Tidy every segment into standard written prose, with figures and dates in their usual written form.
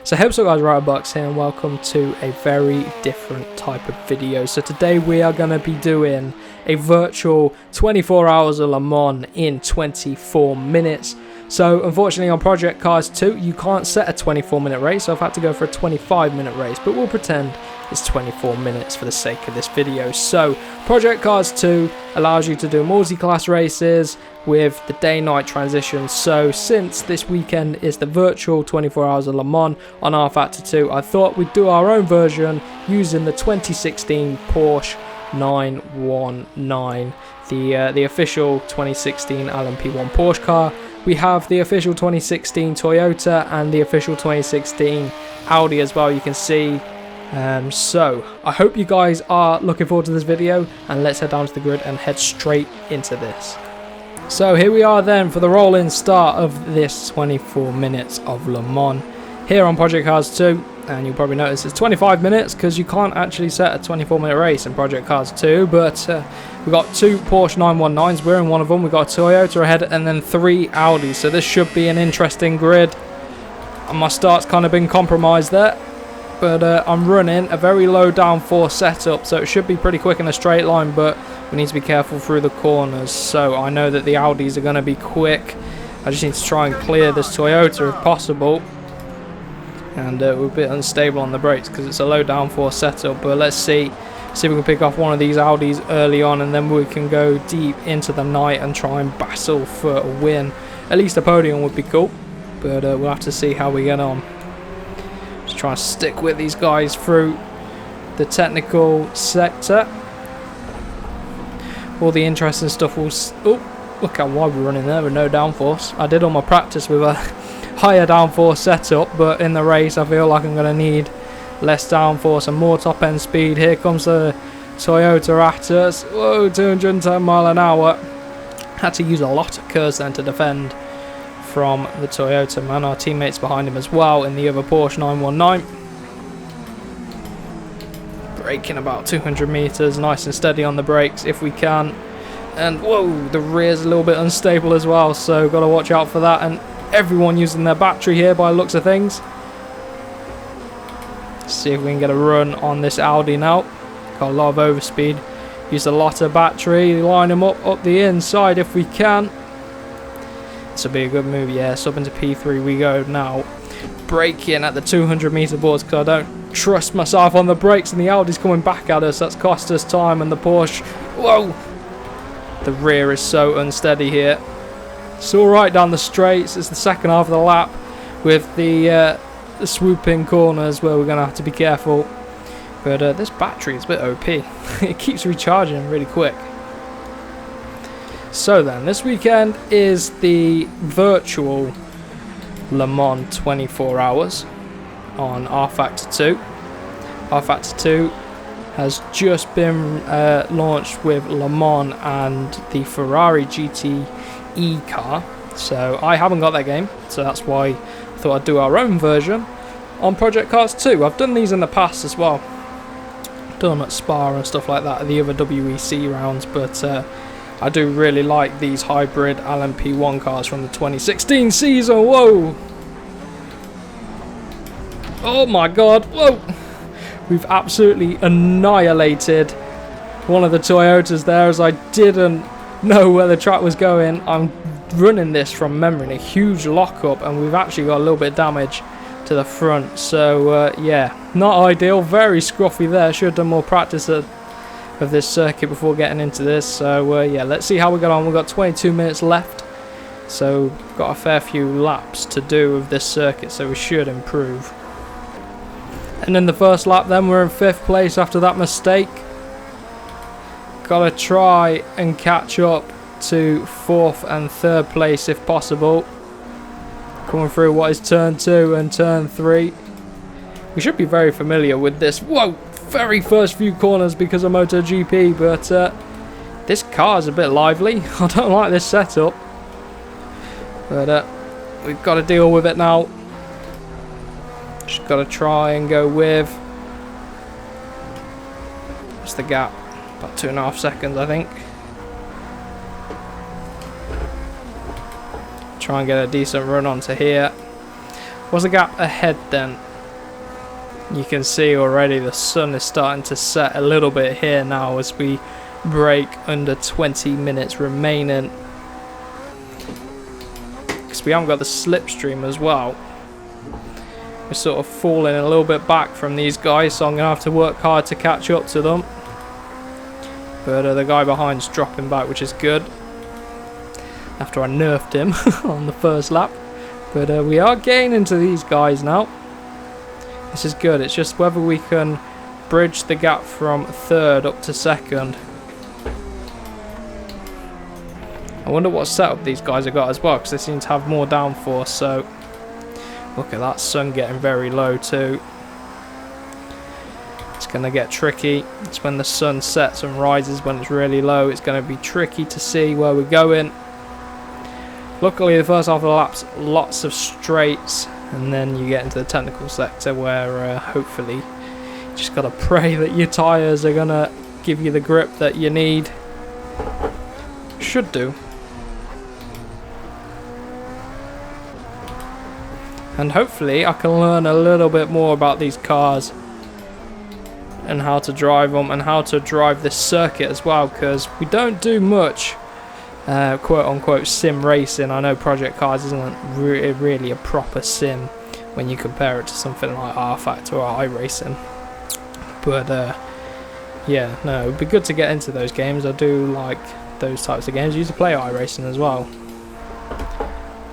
So hey, what's up guys, Riderbox here and welcome to a very different type of video. So today we are going to be doing a virtual 24 hours of Le Mans in 24 minutes. So unfortunately on Project Cars 2 you can't set a 24-minute race, so I've had to go for a 25-minute race, but we'll pretend it's 24 minutes for the sake of this video. So Project Cars 2 allows you to do multi-class races with the day-night transition. So since this weekend is the virtual 24 hours of Le Mans on R-Factor 2, I thought we'd do our own version using the 2016 Porsche 919, the official 2016 LMP1 Porsche car. We have the official 2016 Toyota and the official 2016 Audi as well, you can see. So I hope you guys are looking forward to this video, and let's head down to the grid and head straight into this. So here we are then for the roll-in start of this 24 minutes of Le Mans here on Project Cars 2, and you'll probably notice it's 25 minutes because you can't actually set a 24-minute race in Project Cars 2, but we've got two Porsche 919s, we're in one of them, we've got a Toyota ahead and then three Audis, so this should be an interesting grid. And my start's kind of been compromised there, but I'm running a very low downforce setup, so it should be pretty quick in a straight line, but we need to be careful through the corners. So I know that the Audis are going to be quick. I just need to try and clear this Toyota if possible, and we're a bit unstable on the brakes because it's a low downforce setup, but let's see if we can pick off one of these Audis early on, and then we can go deep into the night and try and battle for a win. At least a podium would be cool, but we'll have to see how we get on. Just try and stick with these guys through the technical sector. All the interesting stuff will... Oh, look how wide we're running there with no downforce. I did all my practice with a higher downforce setup, but in the race I feel like I'm going to need less downforce and more top end speed. Here comes the Toyota at us. Whoa, 210 mile an hour. Had to use a lot of curves then to defend from the Toyota man. Our teammates behind him as well in the other Porsche 919. Braking about 200 meters, nice and steady on the brakes if we can. And whoa, the rear's a little bit unstable as well, so got to watch out for that. And everyone using their battery here by the looks of things. Let's see if we can get a run on this Audi now. Got a lot of overspeed. Used a lot of battery. Line them up the inside if we can. This will be a good move. Yes, up into P3 we go now. Braking at the 200 meter boards because I don't trust myself on the brakes, and the Audi's coming back at us. That's cost us time, and the Porsche, whoa, the rear is so unsteady here. It's all right down the straights. It's the second half of the lap with the swooping corners where we're going to have to be careful. But this battery is a bit OP. It keeps recharging really quick. So then, this weekend is the virtual Le Mans 24 hours on R-Factor 2. R-Factor 2 has just been launched with Le Mans and the Ferrari GTE car. So I haven't got that game, so that's why I thought I'd do our own version on Project Cars 2. I've done these in the past as well. Done at Spa and stuff like that, the other WEC rounds, but I do really like these hybrid LMP1 cars from the 2016 season. Whoa! Oh my god, whoa! We've absolutely annihilated one of the Toyotas there, as I didn't know where the track was going. I'm running this from memory in a huge lockup, and we've actually got a little bit of damage to the front. So yeah, not ideal, very scruffy there. Should have done more practice of this circuit before getting into this. So yeah, let's see how we get on. We've got 22 minutes left, so got a fair few laps to do of this circuit, so we should improve. And in the first lap then, we're in 5th place after that mistake. Gotta try and catch up to 4th and 3rd place if possible. Coming through what is turn 2 and turn 3. We should be very familiar with this. Whoa! Very first few corners because of MotoGP, but this car is a bit lively. I don't like this setup, but we've got to deal with it now. Just got to try and go with... What's the gap? About 2.5 seconds, I think. Try and get a decent run onto here. What's the gap ahead then? You can see already the sun is starting to set a little bit here now as we break under 20 minutes remaining. Because we haven't got the slipstream as well. We're sort of falling a little bit back from these guys, so I'm going to have to work hard to catch up to them. But the guy behind's dropping back, which is good. After I nerfed him on the first lap. But we are gaining to these guys now. This is good. It's just whether we can bridge the gap from third up to second. I wonder what setup these guys have got as well, because they seem to have more downforce. So look at that sun getting very low too. It's going to get tricky. It's when the sun sets and rises when it's really low. It's going to be tricky to see where we're going. Luckily, the first half of the lap's lots of straights, and then you get into the technical sector where hopefully you just got to pray that your tyres are going to give you the grip that you need. Should do. And hopefully I can learn a little bit more about these cars and how to drive them and how to drive this circuit as well, because we don't do much quote-unquote sim racing. I know Project Cars isn't really a proper sim when you compare it to something like R-Factor or iRacing, but yeah, no, it would be good to get into those games. I do like those types of games. I used to play iRacing as well.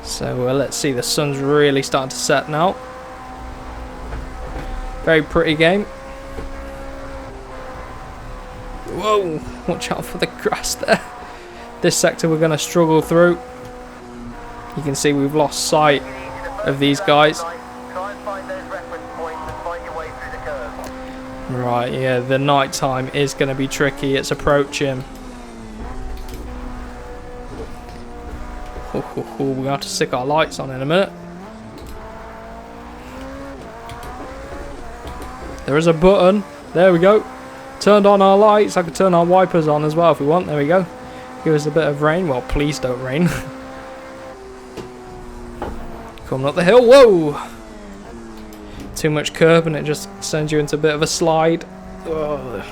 So let's see, the sun's really starting to set now. Very pretty game. Whoa, watch out for the grass there. This sector we're going to struggle through. You can see we've lost sight of these guys. Right, yeah, the night time is going to be tricky. It's approaching. We're going to have to stick our lights on in a minute. There is a button. There we go. Turned on our lights. I could turn our wipers on as well if we want. There we go. Give us a bit of rain. Well, please don't rain. Coming up the hill. Whoa! Too much curb and it just sends you into a bit of a slide. Ugh.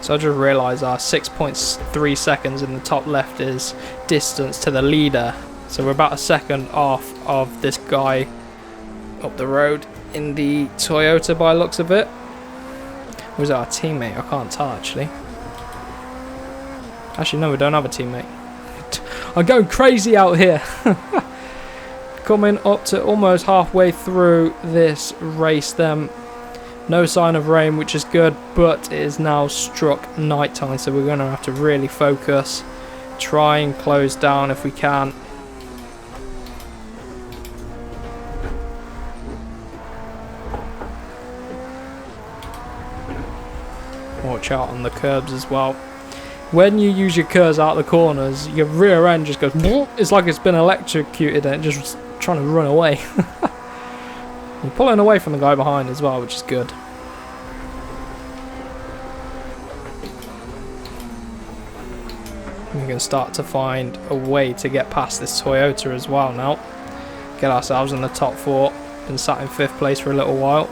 So I just realised our 6.3 seconds in the top left is distance to the leader. So we're about a second off of this guy up the road in the Toyota by the looks of it. Or is it our teammate? I can't tell actually. Actually, no, we don't have a teammate. I'm going crazy out here. Coming up to almost halfway through this race then. No sign of rain, which is good, but it is now struck night time, so we're going to have to really focus. Try and close down if we can. Watch out on the curbs as well. When you use your curves out of the corners, your rear end just goes, it's like it's been electrocuted and it just trying to run away. You're pulling away from the guy behind as well, which is good. We can start to find a way to get past this Toyota as well now. Get ourselves in the top four. Been sat in 5th place for a little while.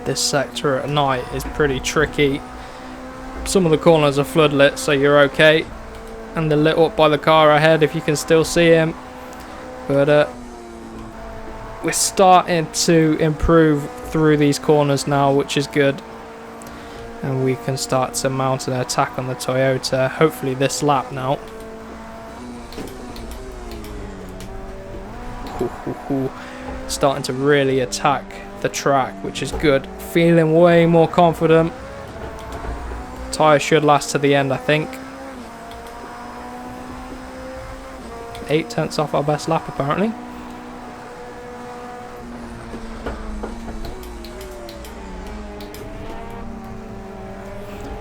This sector at night is pretty tricky. Some of the corners are floodlit, so you're okay. And they're lit up by the car ahead if you can still see him. But we're starting to improve through these corners now, which is good. And we can start to mount an attack on the Toyota, hopefully this lap now. Starting to really attack the track, which is good. Feeling way more confident. Tyre should last to the end, I think. 8 tenths off our best lap, apparently.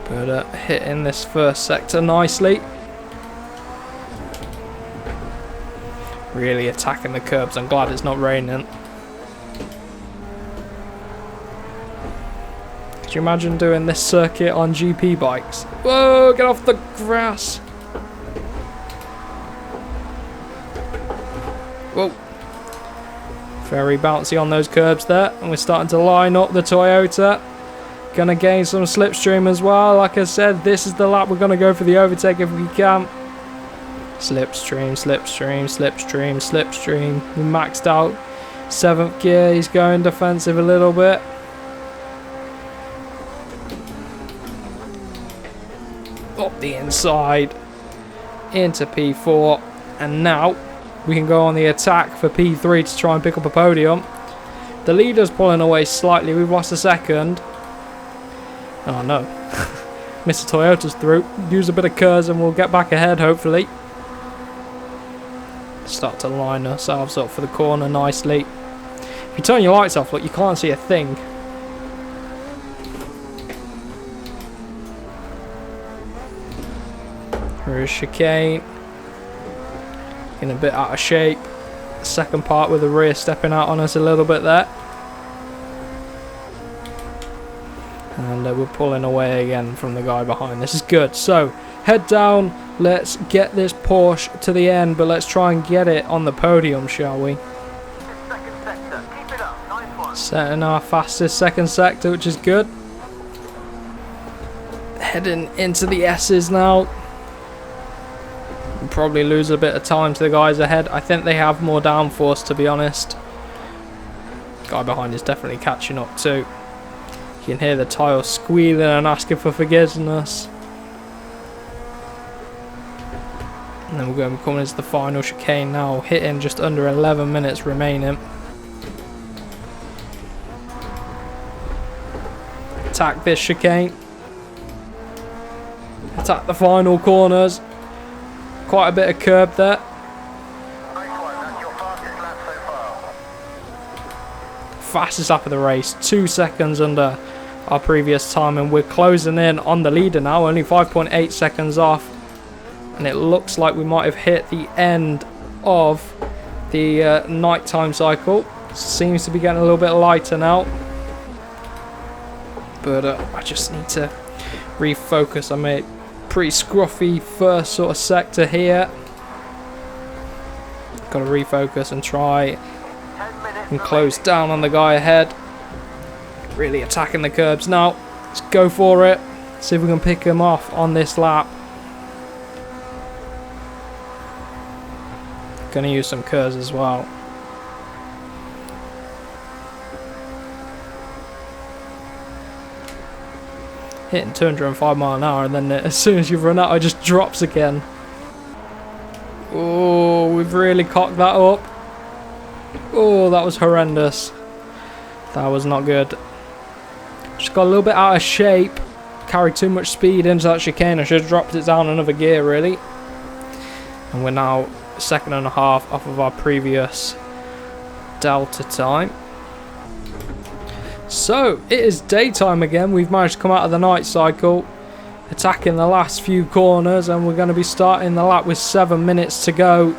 But hitting this first sector nicely. Really attacking the curbs. I'm glad it's not raining. Could you imagine doing this circuit on GP bikes? Whoa, get off the grass. Whoa. Very bouncy on those curbs there, and we're starting to line up the Toyota. Gonna gain some slipstream as well. Like I said, this is the lap we're gonna go for the overtake if we can. Slipstream, slipstream, slipstream, slipstream. We maxed out 7th gear. He's going defensive a little bit. Up the inside into P4, and now we can go on the attack for P3 to try and pick up a podium. The leader's pulling away slightly. We've lost a second. Oh no. Mr. Toyota's through. Use a bit of curves and we'll get back ahead hopefully. Start to line ourselves up for the corner nicely. If you turn your lights off, look, you can't see a thing. Here's chicane. Getting a bit out of shape. Second part with the rear stepping out on us a little bit there. And we're pulling away again from the guy behind. This is good. So, head down. Let's get this Porsche to the end, but let's try and get it on the podium, shall we? Second sector. Keep it up. Nice one. Setting our fastest second sector, which is good. Heading into the S's now. We'll probably lose a bit of time to the guys ahead. I think they have more downforce, to be honest. Guy behind is definitely catching up too. You can hear the tyre squealing and asking for forgiveness. And then we're going to come into the final chicane now, hitting just under 11 minutes remaining. Attack this chicane. Attack the final corners. Quite a bit of curb there. Nice one. That's your fastest lap so far. Fastest lap of the race, 2 seconds under our previous time, and we're closing in on the leader now, only 5.8 seconds off, and it looks like we might have hit the end of the nighttime cycle. Seems to be getting a little bit lighter now, but I just need to refocus. I made pretty scruffy first sort of sector here. Got to refocus and try and close down on the guy ahead. Really attacking the curbs now. Let's go for it. See if we can pick him off on this lap. Gonna use some curves as well. Hitting 205 miles an hour, and then as soon as you run out, it just drops again. Oh, we've really cocked that up. Oh, that was horrendous. That was not good. Just got a little bit out of shape. Carried too much speed into that chicane. I should have dropped it down another gear, really. And we're now 1.5 seconds off of our previous Delta time. So, it is daytime again. We've managed to come out of the night cycle, attacking the last few corners, and we're going to be starting the lap with 7 minutes to go.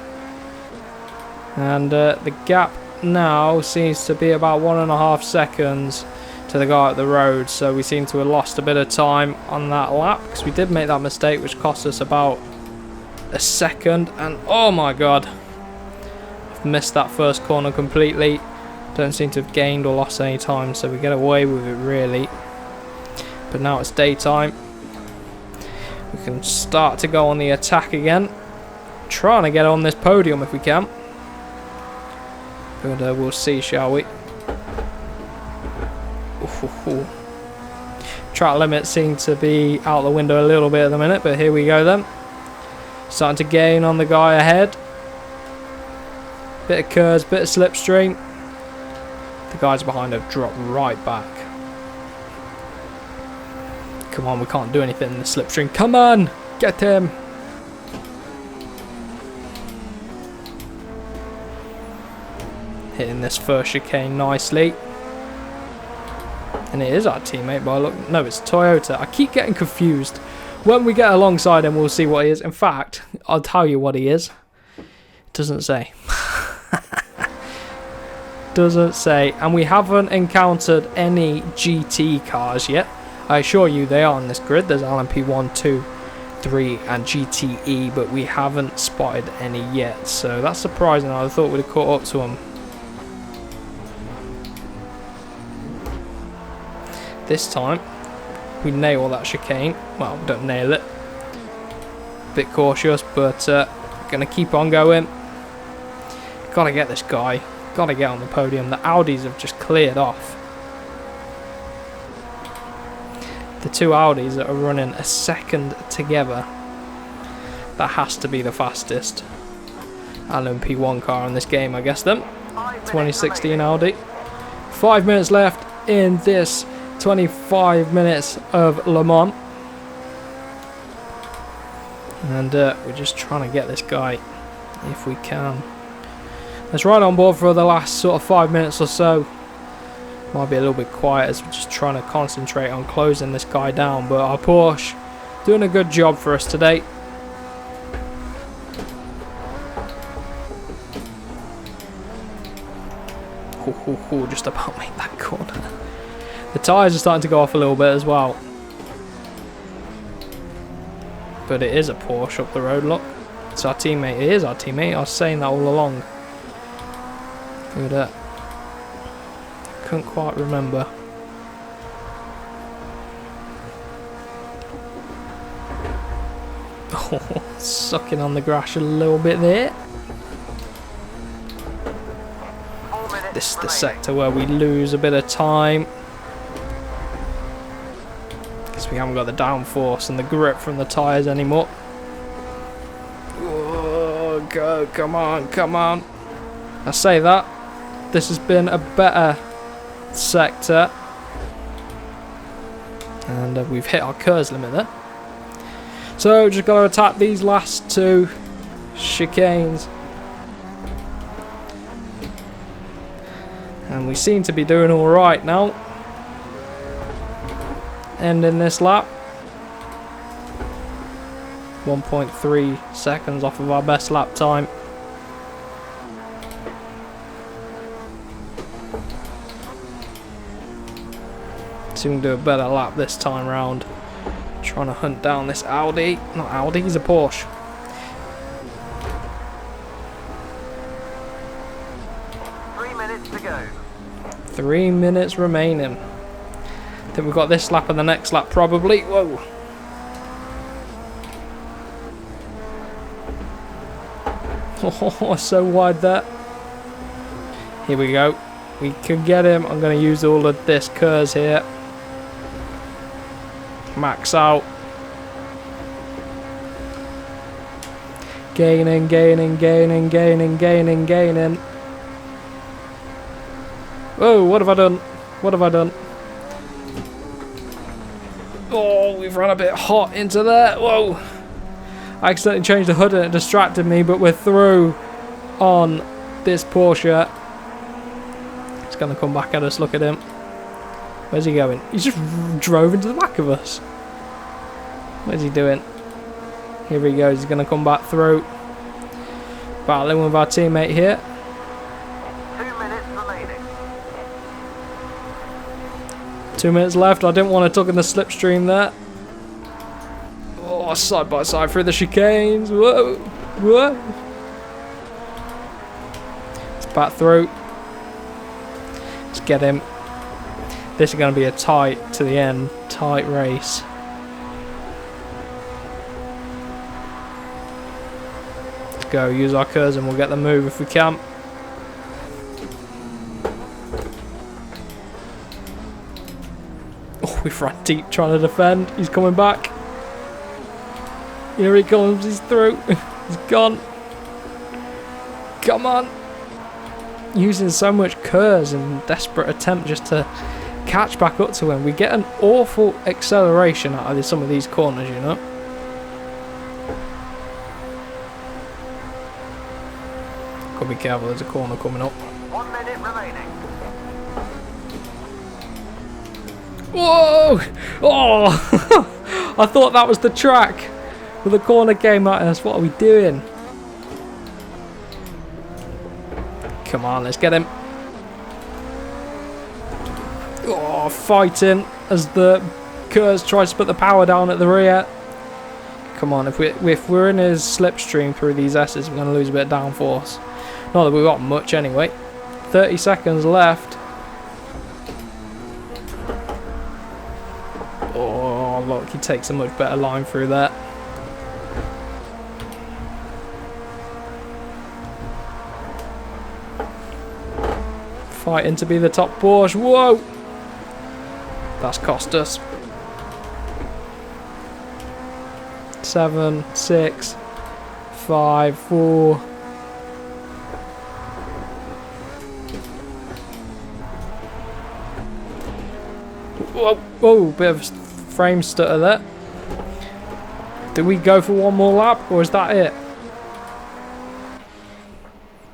And the gap now seems to be about 1.5 seconds to the guy at the road, so we seem to have lost a bit of time on that lap, because we did make that mistake which cost us about a second. And oh my god, I've missed that first corner completely. Don't seem to have gained or lost any time, so we get away with it really. But now it's daytime, we can start to go on the attack again, trying to get on this podium if we can. But we'll see, shall we? Ooh. Track limits seem to be out the window a little bit at the minute, but here we go then. Starting to gain on the guy ahead. Bit of curves, bit of slipstream. The guys behind have dropped right back. Come on, we can't do anything in the slipstream. Come on, get him. Hitting this first chicane nicely. And it is our teammate, but look, no, it's Toyota. I keep getting confused. When we get alongside him, we'll see what he is. In fact, I'll tell you what he is. It doesn't say. Doesn't say. And we haven't encountered any GT cars yet. I assure you they are on this grid. There's LMP1, 2, 3 and GTE, but we haven't spotted any yet. So that's surprising. I thought we'd have caught up to them. this time we nail that chicane. Well, we don't nail it. Bit cautious, but gonna keep on going. Gotta get this guy. Gotta get on the podium. The Audis have just cleared off. The two Audis that are running a second together. That has to be the fastest LMP1 car in this game, I guess then. 2016 Audi. 5 minutes left in this 25 minutes of Le Mans. And we're just trying to get this guy if we can. Let's ride on board for the last sort of 5 minutes or so. Might be a little bit quiet as we're just trying to concentrate on closing this guy down. But our Porsche doing a good job for us today. Just about made that corner. The tyres are starting to go off a little bit as well. But it is a Porsche up the road, look. It's our teammate. It is our teammate. I was saying that all along. But couldn't quite remember. Oh, sucking on the grass a little bit there. This is the sector where we lose a bit of time. Because we haven't got the downforce and the grip from the tyres anymore. Oh, go, come on, come on. I say that. This has been a better sector. And we've hit our KERS limit there. So just got to attack these last two chicanes. And we seem to be doing alright now. Ending this lap. 1.3 seconds off of our best lap time. So we can do a better lap this time round. Trying to hunt down this Audi. Not Audi, he's a Porsche. 3 minutes to go. 3 minutes remaining. I think we've got this lap and the next lap probably. Whoa. Oh, so wide there. Here we go. We can get him. I'm going to use all of this KERS here. Max out. Gaining, gaining, gaining, gaining, gaining, gaining. Whoa, what have I done? What have I done? Oh, we've run a bit hot into there. Whoa. I accidentally changed the hood and it distracted me, but we're through on this Porsche. It's going to come back at us. Look at him. Where's he going? He just drove into the back of us. What's he doing? Here he goes. He's going to come back through. Battling with our teammate here. 2 minutes remaining. 2 minutes left. I didn't want to tuck in the slipstream there. Oh, side by side through the chicanes. Whoa. Whoa. It's back through. Let's get him. This is going to be a tight to the end. Tight race. Let's go. Use our KERS and we'll get the move if we can. Oh, we've run deep trying to defend. He's coming back. Here he comes. He's through. He's gone. Come on. Using so much KERS in desperate attempt just to catch back up to him. We get an awful acceleration out of some of these corners, you know. Gotta be careful, there's a corner coming up. 1 minute remaining. Whoa! Oh! I thought that was the track. But the corner came at us. What are we doing? Come on, let's get him. Oh, fighting as the KERS tries to put the power down at the rear. Come on, if we're in his slipstream through these S's, we're going to lose a bit of downforce. Not that we've got much anyway. 30 seconds left. Oh, look, he takes a much better line through that. Fighting to be the top Porsche. Whoa! That's cost us. 7, 6, 5, 4. Whoa, whoa, bit of frame stutter there. Do we go for one more lap, or is that it?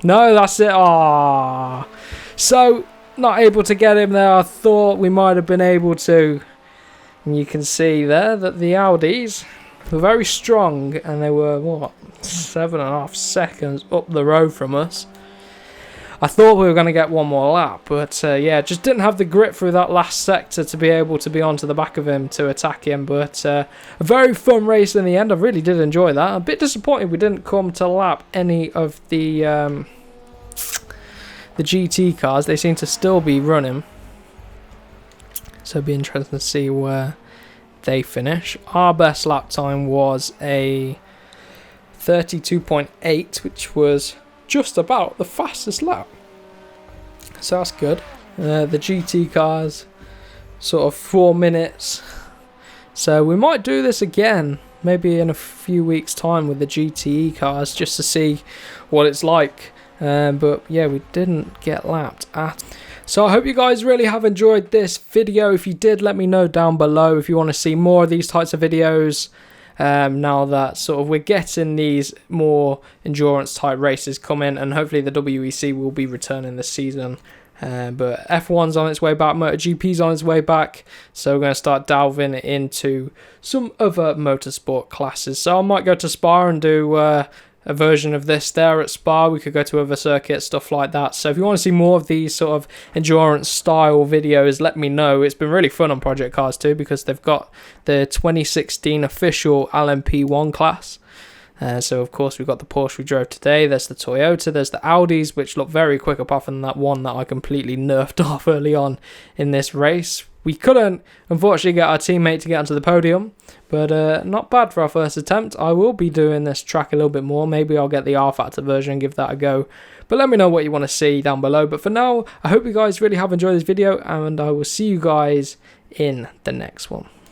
No, that's it. Ah, so not able to get him there. I thought we might have been able to. And you can see there that the Audis were very strong, and they were, what, 7.5 seconds up the road from us. I thought we were going to get one more lap, but yeah, just didn't have the grip through that last sector to be able to be onto the back of him to attack him. But a very fun race in the end. I really did enjoy that. A bit disappointed we didn't come to lap any of the GT cars. They seem to still be running, so it'd be interesting to see where they finish. Our best lap time was a 32.8, which was just about the fastest lap, so that's good. The GT cars sort of 4 minutes, so we might do this again maybe in a few weeks time with the GTE cars just to see what it's like. But yeah, we didn't get lapped at. So I hope you guys really have enjoyed this video. If you did, let me know down below if you want to see more of these types of videos. Now that sort of we're getting these more endurance type races coming, and hopefully the WEC will be returning this season. But F1's on its way back, MotoGP's on its way back, so we're going to start delving into some other motorsport classes. So I might go to Spa and do a version of this there at Spa. We could go to other circuits, stuff like that. So if you want to see more of these sort of endurance style videos, let me know. It's been really fun on Project Cars too, because they've got the 2016 official LMP1 class. So of course we've got the Porsche we drove today, there's the Toyota, there's the Audis, which look very quick apart from that one that I completely nerfed off early on in this race. We couldn't, unfortunately, get our teammate to get onto the podium, but not bad for our first attempt. I will be doing this track a little bit more. Maybe I'll get the R-Factor version and give that a go. But let me know what you want to see down below. But for now, I hope you guys really have enjoyed this video, and I will see you guys in the next one.